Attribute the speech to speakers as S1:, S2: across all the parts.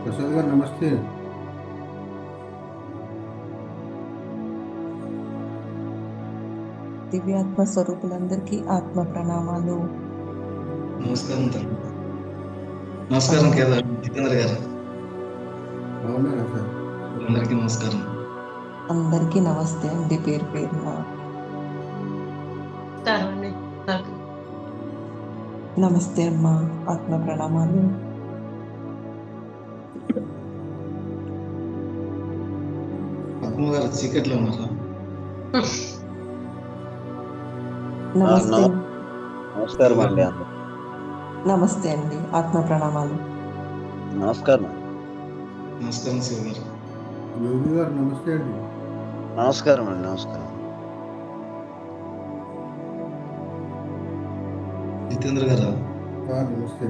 S1: ప్రసాద్ గారు నమస్తే.
S2: దివ్యాత్మ స్వరూపులందరికీ ఆత్మ ప్రణామాలు.
S3: నమస్కారం తల్లి. నమస్కారం కేదార్ జితేంద్ర గారు.
S1: బాగున్నారా సార్?
S3: అందరికీ నమస్కారం.
S2: అందరికీ నమస్తే అండి, పేరు పేరున నమస్తే అమ్మా, ఆత్మ ప్రణామాలు.
S3: పద్మ గారు చీకట్లో ఉన్నారా?
S2: నమస్తే.
S4: నమస్కారం అండి.
S2: నమస్తే అండి, ఆత్మ ప్రణామాలు.
S4: నమస్కారం.
S3: నమస్కారం శివ గారు.
S1: యోగి గారు నమస్తే అండి.
S4: నమస్కారం అండి. నమస్కారం.
S3: జితేంద్ర గారు
S1: సార్ నమస్తే.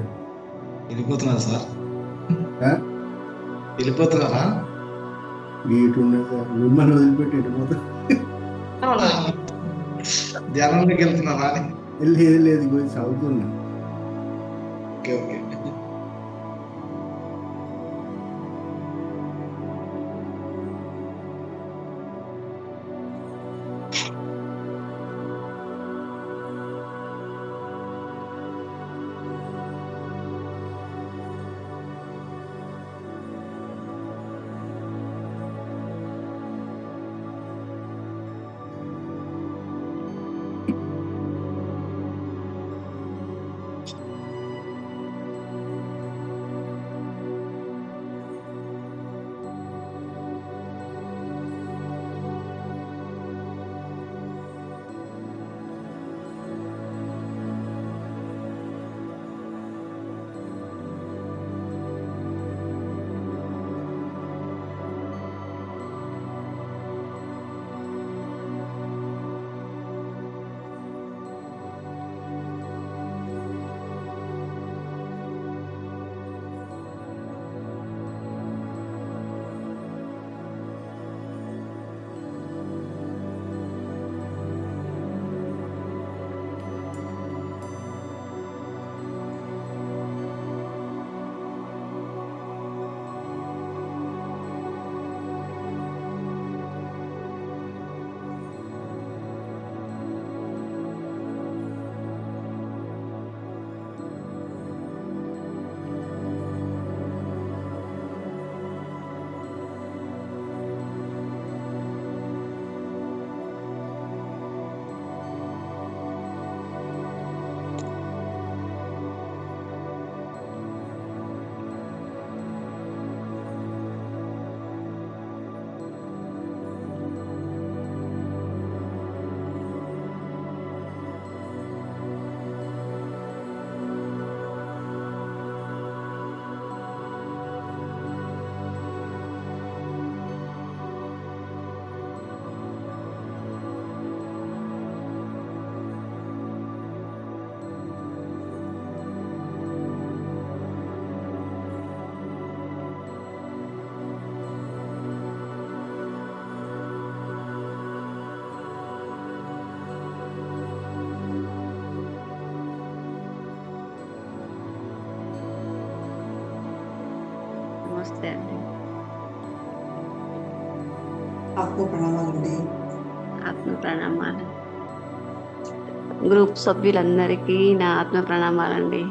S3: వెళ్ళిపోతున్నారా సార్?
S1: ఆ?
S3: వెళ్ళిపోతున్నారా?
S1: ఇటున్నా సార్, మిమ్మల్ని వదిలిపెట్టి వెళ్ళిపోతా.
S3: ధ్యానంలోకి వెళ్తున్నారా అని?
S1: లేదు లేదు, పోయి చదువుతున్నా.
S3: Okay okay.
S5: నమస్తే అండి.
S2: ఆత్మ ప్రణామాలండి.
S5: ఆత్మ ప్రణామాలు. గ్రూప్ సభ్యులందరికీ నా ఆత్మ ప్రణామాలండి.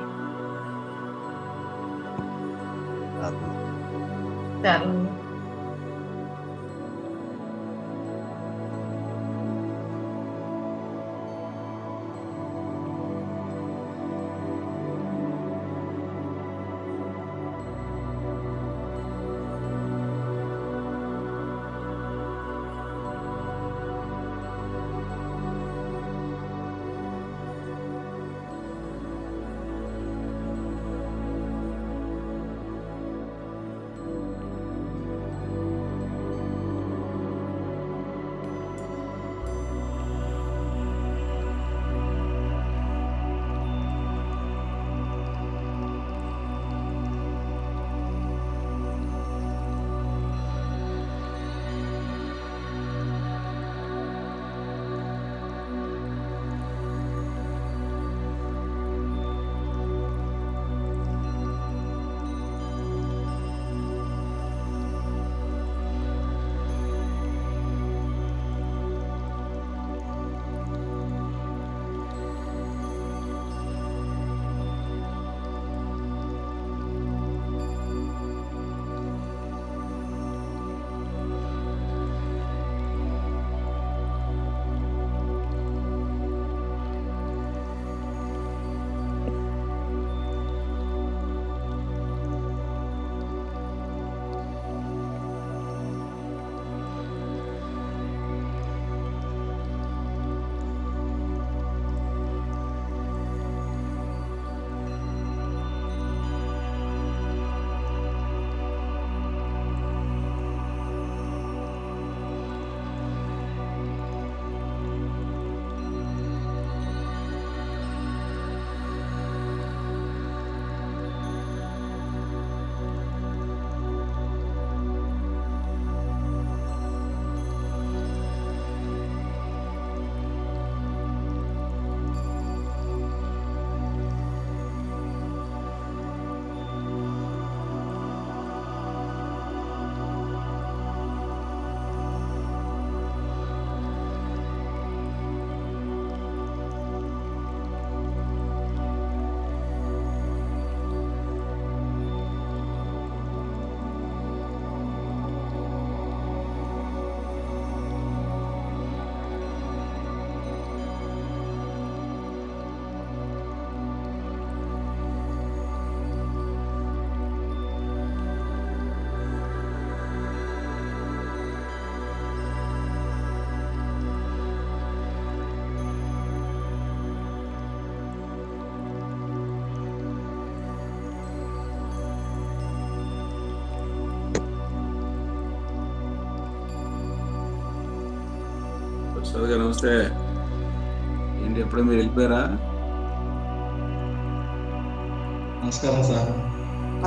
S6: ప్రసాద్ గారు నమస్తే. ఏంటి ఎప్పుడో మీరు వెళ్ళిపోయారా?
S3: నమస్కారం సార్.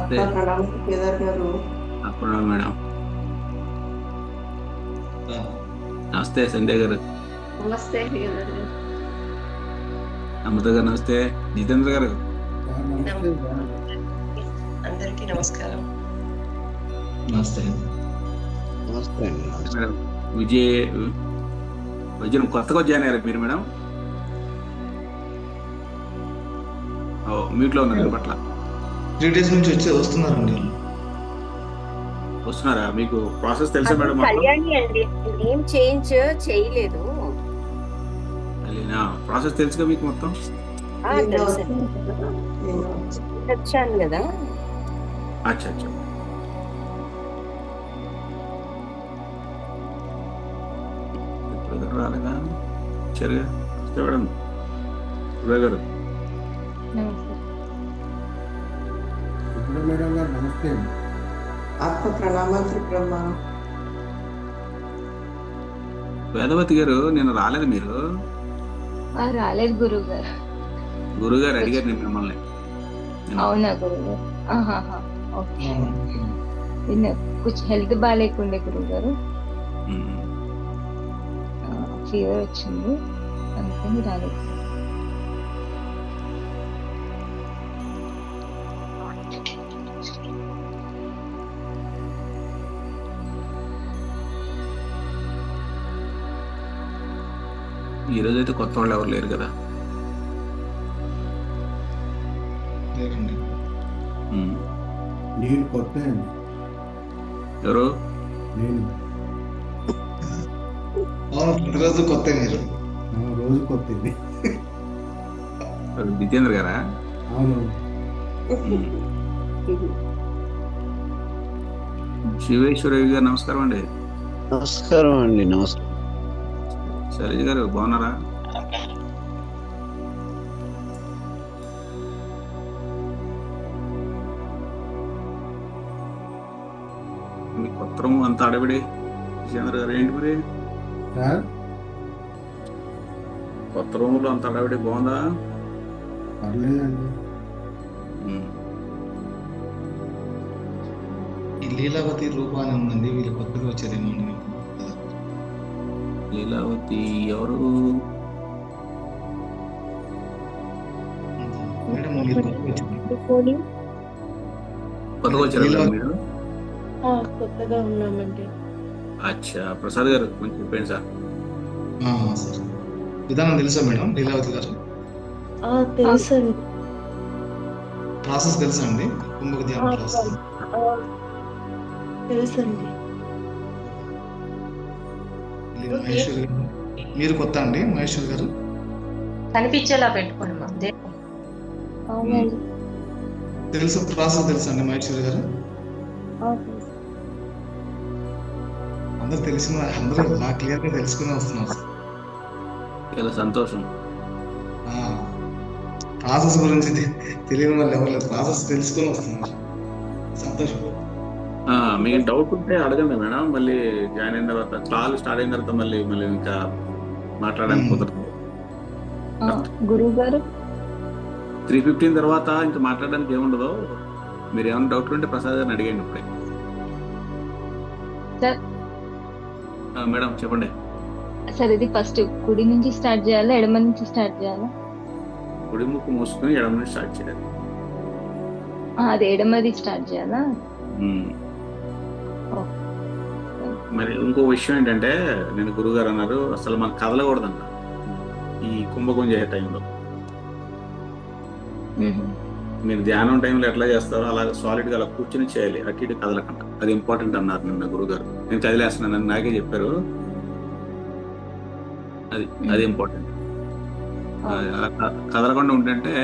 S2: ఆత్మ ప్రణామాలు కేదార్ గారు.
S6: అప్పుడు మేడం.
S3: సార్,
S6: నమస్తే సంజయ్ గారు.
S5: నమస్తే కేదార్ గారు.
S6: అమృత గారు నమస్తే. జితేంద్ర గారు
S2: అందరికీ నమస్కారం.
S3: నమస్తే.
S4: నమస్తే అండి.
S6: మేడం. విజయ్ కొత్తగా జాయిన్ అయ్యారు మీరు మేడం? మీట్లో ఉన్నారు పట్ల
S3: 3 days నుంచి వస్తున్నారండి.
S6: వస్తున్నారా? మీకు ప్రాసెస్ తెలుసా మేడం?
S7: కళ్యాణి అండి, ఏం చేంజ్ చేయలేదు.
S6: ప్రాసెస్ తెలుసుగా మీకు మొత్తం?
S7: తెలుసు, వచ్చాను కదా.
S6: అచ్చా అచ్చా. ఇప్పుడు రాలేదా? సరిగా చూడండి గారు.
S1: మేడం గారు నమస్తే.
S2: ఆత్మ ప్రణామాలు త్రిబ్రహ్మ.
S6: వేదవతి గారు నిన్న రాలేదు మీరు?
S8: రాలేదు గురువు గారు.
S6: గురుగారు అడిగారు నేను మిమ్మల్ని.
S8: అవునా గురువు గారు? ఓకే. నిన్న కొంచెం హెల్త్ బాగాలేకుండే గురువు గారు, ఫీవర్ వచ్చింది, అందుకని రాలేదు.
S6: ఈరోజు అయితే కొత్త వాళ్ళు ఎవరు లేరు కదా?
S3: లేదండి.
S1: నేను కొత్త అండి.
S6: ఎవరు?
S1: నేను
S3: ప్రతిరోజు కొత్త మీరు.
S1: రోజు కొత్తది.
S6: జితేంద్ర గారా?
S1: అవును.
S6: శివేశ్వరయ్య గారు నమస్కారం అండి.
S4: నమస్కారం అండి. నమస్కారం.
S6: శైలజ గారు బాగున్నారా? మీ కొత్త రూమ్ అంతా అడవిడి. జితేంద్ర గారు ఏంటి మరి
S1: సార్
S6: కొత్త రూమ్లో అంత అడవిడి బాగుందా?
S1: పర్లేదండి.
S3: ఈ లీలావతి రూప అని ఉందండి, వీళ్ళు కొత్తగా వచ్చారేమో అండి మీకు.
S6: లీలావతి ఎవరు?
S3: మేడం మీరు కొత్తగా వచ్చారు.
S6: కొత్తగా వచ్చారా మీరు?
S8: కొత్తగా ఉన్నామండి.
S6: అచ్చా. ప్రసాద్ గారు కొంచెం చెప్పండి సార్.
S3: సార్, విధానం తెలుసా మేడం? లీలావతి గారు
S8: తెలుసండి.
S3: ప్రాసెస్ తెలుసా అండి? కుంభక ధ్యాన ప్రాసెస్
S8: తెలుసండి.
S3: మహేశ్వర్ గారు, మీరు కొత్త అండి మహేశ్వర్ గారు?
S7: కనిపించేలా పెట్టుకోండి మా
S8: అవునండి.
S3: తెలుసు, ప్రాసెస్ తెలుసా అండి మహేశ్వర్ గారు? అందరూ బాగా క్లియర్ గా తెలుసుకుని వస్తున్నారు.
S6: చాలా సంతోషం.
S3: ప్రాసెస్ గురించి తెలియని వాళ్ళు ఎవరు లేదు, ప్రాసెస్ తెలుసుకొని వస్తున్నారు. సంతోషం.
S6: మీకు డౌట్ ఉంటే అడగండి మేడం. మళ్ళీ జాయిన్ అయిన తర్వాత కాల్ స్టార్ట్ అయిన తర్వాత మళ్ళీ ఇంకా మాట్లాడడానికి కుదరదు.
S8: గురువు గారు
S6: 3:15 తర్వాత ఇంకా మాట్లాడడానికి ఏముండదు. మీరు ఏమైనా డౌట్ ఉంటే ప్రసాద్ గారిని అడిగండి ఇప్పుడే.
S8: సార్
S6: మేడం చెప్పండి.
S8: సార్ ఇది ఫస్ట్ కుడి నుంచి స్టార్ట్ చేయాలా, ఎడమ నుంచి స్టార్ట్ చేయాలా?
S6: కుడి ముక్కు మూసుకుని ఎడమ నుంచి స్టార్ట్ చేయాలి.
S8: అది ఎడమది స్టార్ట్ చేయాలా?
S6: మరి ఇంకో విషయం ఏంటంటే, నేను గురుగారు అన్నారు అసలు మనం కదలకూడదంట ఈ కుంభకం చేసే టైంలో. మీరు ధ్యానం టైంలో ఎట్లా చేస్తారో అలా సాలిడ్గా అలా కూర్చొని చేయాలి, అటు ఇటు కదలకంట. అది ఇంపార్టెంట్ అన్నారు నిన్న గురుగారు. నేను కదిలేస్తున్నాను నాకే చెప్పారు. అది ఇంపార్టెంట్. కదలకుండా ఉంటే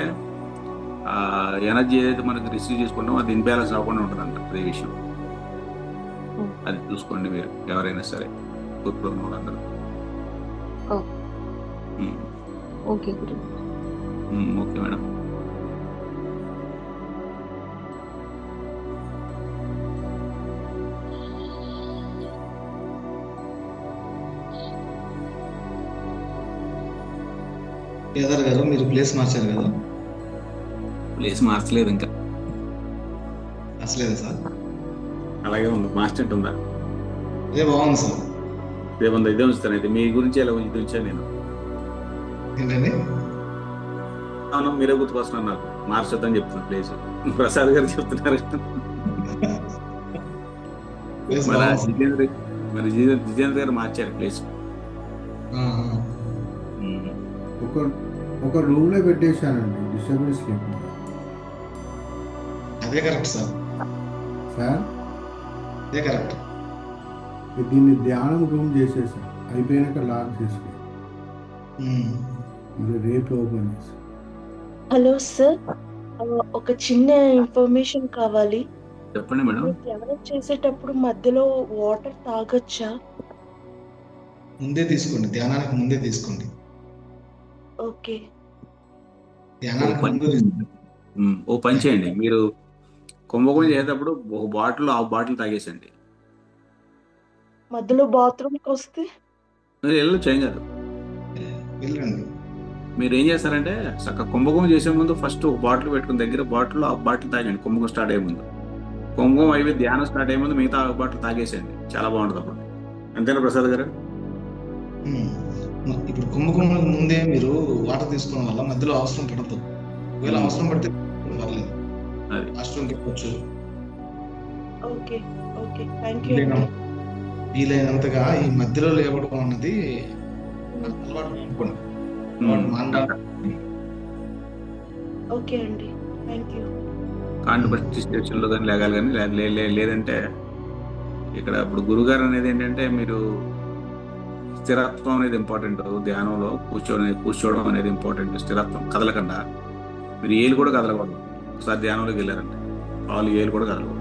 S6: ఎనర్జీ ఏదైతే మనకి రిసీవ్ చేసుకుంటామో అది ఇన్బ్యాలెన్స్ అవ్వకుండా ఉంటుందంట. అదే విషయం. అది చూసుకోండి మీరు ఎవరైనా సరే, గ్రూప్లో ఉన్న వాళ్ళందరూ.
S8: Okay
S6: okay madam.
S3: కేదార్ గారు మీరు ప్లేస్ మార్చారు కదా?
S6: ప్లేస్ మార్చలేదు ఇంకా,
S3: అసలేదు సార్.
S6: అలాగే ఉంది. మాస్టర్ ఉందా?
S3: అదే బాగుంది సార్.
S6: రేపు ఇదే ఉంచుతాను. అయితే మీ గురించి ఎలా ఇది ఉంచాను నేను.
S3: ఏంటండి?
S6: అవును, మీరే గుర్తుకొస్తున్నారు నాకు. మార్చొద్దని చెప్తున్నా ప్లేస్. ప్రసాద్ గారు చెప్తున్నారు.
S3: ప్లేస్
S6: మన
S3: బాగుంది.
S6: జితేంద్ర గారు మార్చారు ప్లేస్.
S3: ఆహా.
S1: ఒక రూమ్ లో పెట్టేశానండి, డిస్టర్బెన్స్ లేకుండా.
S3: అదే కరెక్ట్ సార్.
S1: సార్
S3: అదే కరెక్ట్.
S1: దీన్ని ధ్యానం రూమ్ చేసేసాను. అయిపోయాక లాక్ చేసుకుని మరి రేపు ఓపెన్ చేశాను.
S9: హలో సార్, ఒక చిన్న ఇన్ఫర్మేషన్ కావాలి.
S6: చెప్పండి మేడం.
S9: మీరు ధ్యానం చేసేటప్పుడు మధ్యలో వాటర్ తాగొచ్చా?
S3: ముందే తీసుకోండి, ధ్యానానికి ముందే తీసుకోండి.
S9: ఓకే.
S3: ధ్యానానికి ముందు
S6: ఓ పని చేయండి, మీరు కుంభకోణం చేసేటప్పుడు ఒక బాటిల్ హాఫ్ బాటిల్ తాగేసండి.
S9: మధ్యలో బాత్రూమ్కి వస్తే
S6: వెళ్ళొచ్చు, ఏం కాదు.
S3: వెళ్ళండి.
S6: మీరు ఏం చేస్తారంటే కుంభకోణం చేసే ముందు ఫస్ట్ ఒక బాటిల్ పెట్టుకుని దగ్గర బాటిల్ హాఫ్ బాటిల్ తాగండి. కుంభకోణం స్టార్ట్ అయ్యే ముందు, కుంభకోణం అయిపోయి ధ్యానం స్టార్ట్ అయ్యే ముందు మిగతా హాఫ్ బాటిల్ తాగేసేయండి. చాలా బాగుంటుంది అప్పుడు. అంతేనా ప్రసాద్ గారు?
S3: ఇప్పుడు కుంభకోణానికి ముందే మీరు వాటర్ తీసుకోవడం వల్ల మధ్యలో అవసరం పడదు. ఒకవేళ అవసరం పడితే పర్లేదు,
S6: అది
S3: వాష్రూమ్కి వెళ్ళొచ్చు.
S9: ఓకే ఓకే, థ్యాంక్ యూ అండి.
S3: వీలైనంతగా ఈ మధ్యలో లేవడం అన్నది అలవాటు పెట్టుకోండి.
S9: ఓకే అండి, థ్యాంక్ యూ.
S6: కాంట్రవర్సీ స్టేషన్లో కానీ లేగాలి, కానీ లేదంటే ఇక్కడ ఇప్పుడు గురుగారు అనేది ఏంటంటే మీరు స్థిరత్వం అనేది ఇంపార్టెంట్. ధ్యానంలో కూర్చోవడం అనేది ఇంపార్టెంట్. స్థిరత్వం, కదలకుండా. మీరు ఏలు కూడా కదలకూడదు. ఒకసారి ధ్యానంలోకి వెళ్ళారంటే వాళ్ళు ఏలు కూడా కదలకూడదు.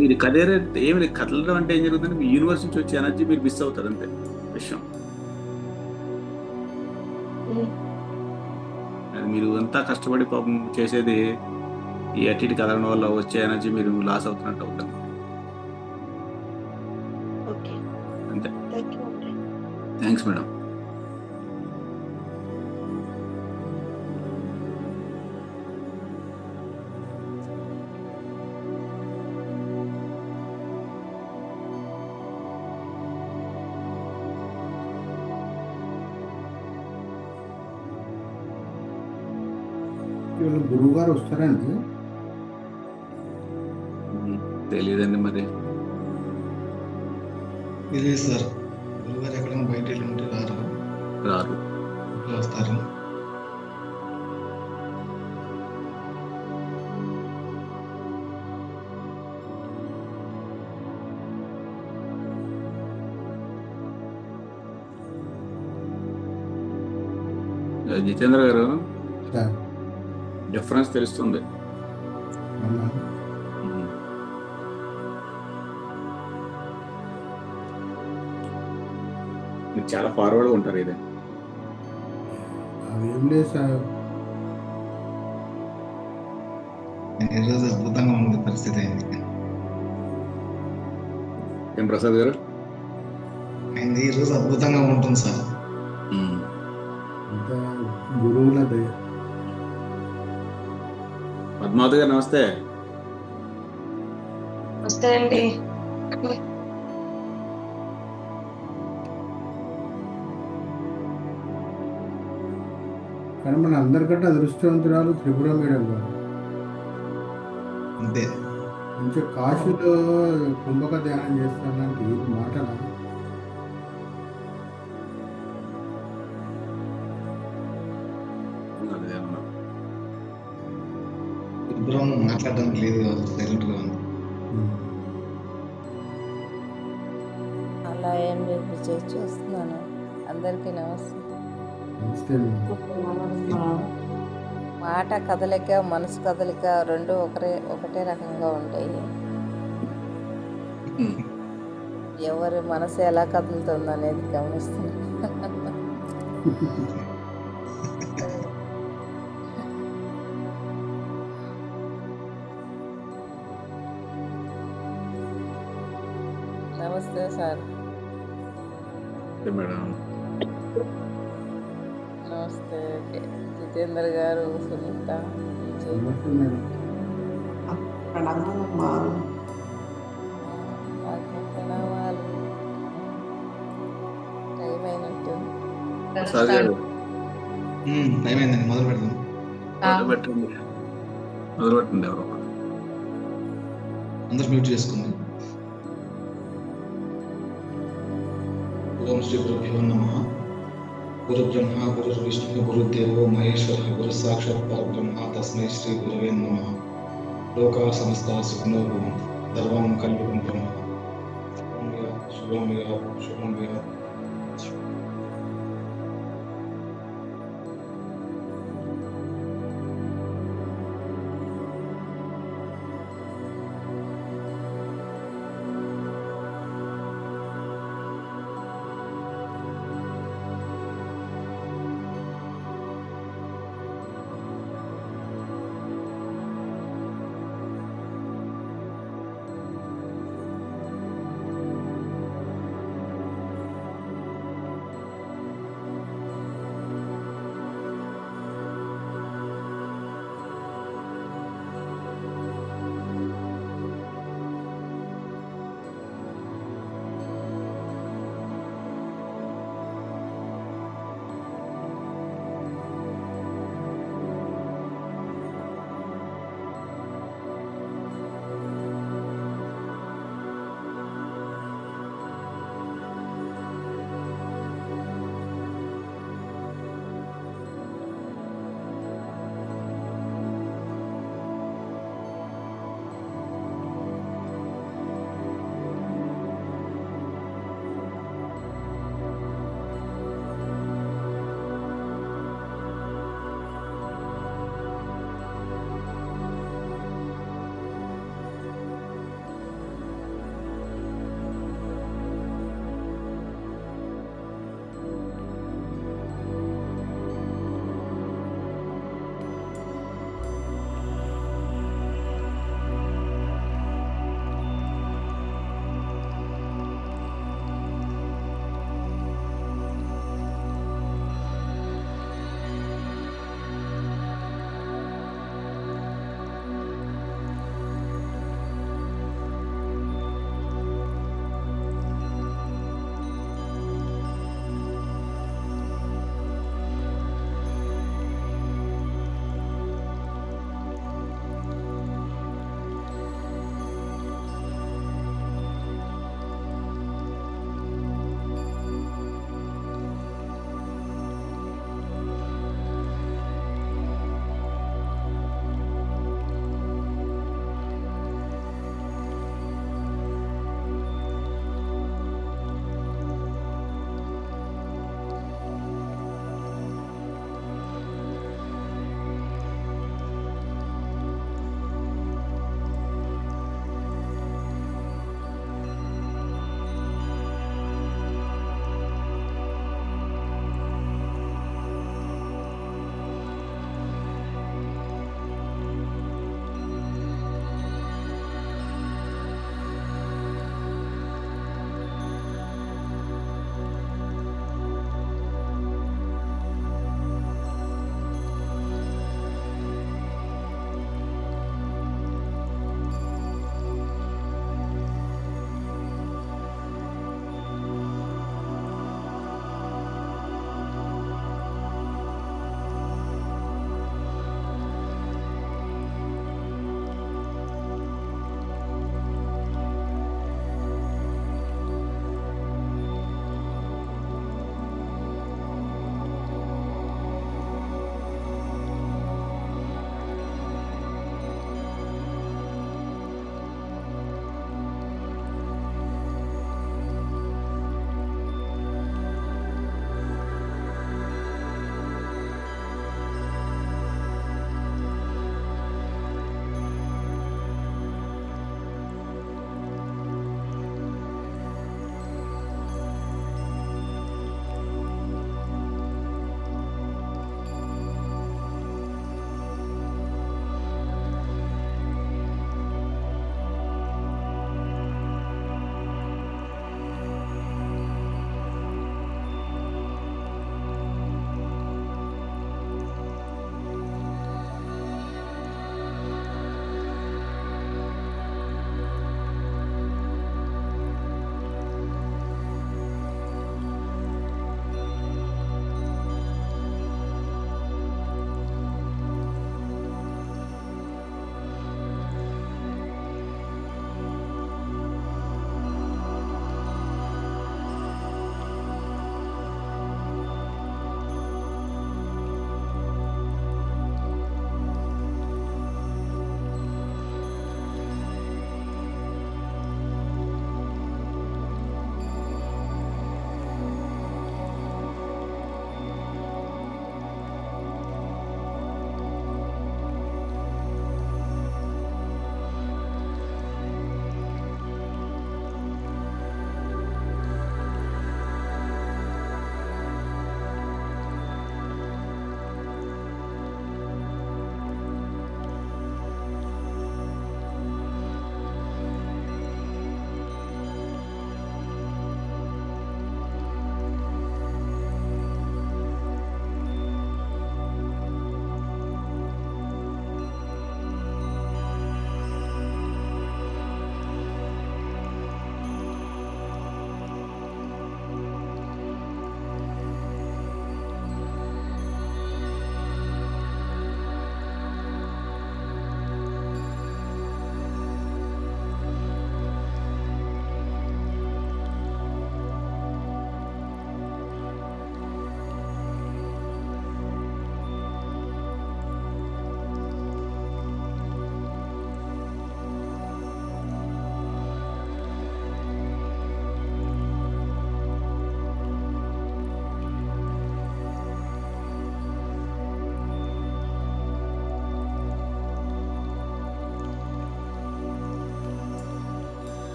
S6: మీరు కదేరే ఏమి కదలడం అంటే ఏం జరుగుతుందంటే మీ యూనివర్స్ నుంచి వచ్చే ఎనర్జీ మీరు మిస్ అవుతారు, అంతే విషయం. అది మీరు అంతా కష్టపడి పాపం చేసేది ఈ అటు కదలడం వల్ల వచ్చే ఎనర్జీ మీరు లాస్ అవుతున్నట్టు అవుతుంది. అంతే. Thanks madam.
S1: ఇవాళ గురువు గారు వస్తారండి?
S6: తెలియదండి మరి.
S3: తెలియదు సార్. గురుగారు ఎక్కడైనా బయట వెళ్ళి ఉంటే రారు, వస్తారు.
S6: జితేంద్ర గారు,
S1: సార్
S6: డిఫరెన్స్ తెలుస్తుంది.
S1: అవునా?
S6: మీరు చాలా ఫార్వర్డ్గా ఉంటారు. ఇదే
S1: అవేం లేదు సార్.
S3: ఈరోజు అద్భుతంగా ఉంది పరిస్థితి అయింది.
S6: ఏం ప్రసాద్ గారు?
S3: అయింది ఈరోజు అద్భుతంగా ఉంటుంది సార్.
S1: అంతా గురువుల దయ.
S6: పద్మావతి గారు నమస్తే.
S7: నమస్తే అండి.
S1: కానీ మన అందరికంటే అదృష్టవంతురాలు త్రిపుర మేడం గారు.
S3: అంతే.
S1: మంచిగా కాశీలో కుంభక ధ్యానం చేస్తానంటే ఇది మాటలా?
S3: ఇద్దరం మాట్లాడడానికి లేదు, సైలెంట్ గా ఉంది.
S10: అలా ఏం లేదు, చూస్తున్నాను. అందరికీ నమస్తే.
S1: నమస్తే మేడం.
S10: మాట కదలిక, మనసు కదలిక రెండు ఒకటే రకంగా ఉంటాయి. ఎవరి మనసు ఎలా కదులుతుంది అనేది గమనిస్తున్నాను. నమస్తే సార్.
S6: మేడం.
S10: నమస్తే జితేందర్ గారు, సునీత, విజయ్.
S1: నమస్తే మేడం.
S2: ప్రణామం అమ్మా.
S10: ప్రణామాలు. టైం అయినట్టుంది.
S6: ప్రసాద్ గారు
S3: టైం అయిందండి, మొదలు పెడదాం.
S6: మొదలుపెట్టండి ఎవరు.
S3: అందరు మ్యూట్ చేసుకోండి. ఓం శ్రీ గురుభ్యో నమః. గురు బ్రహ్మ గురు విష్ణు గురుదేవో మహేశ్వర గురు సాక్షాత్ పరబ్రహ్మ తస్మై శ్రీ గురవే నమః. లోకా సమస్త సుఖినో భవంతు. సర్వం కల్విదం బ్రహ్మ. శుభం విహార్ శుభం విహార్.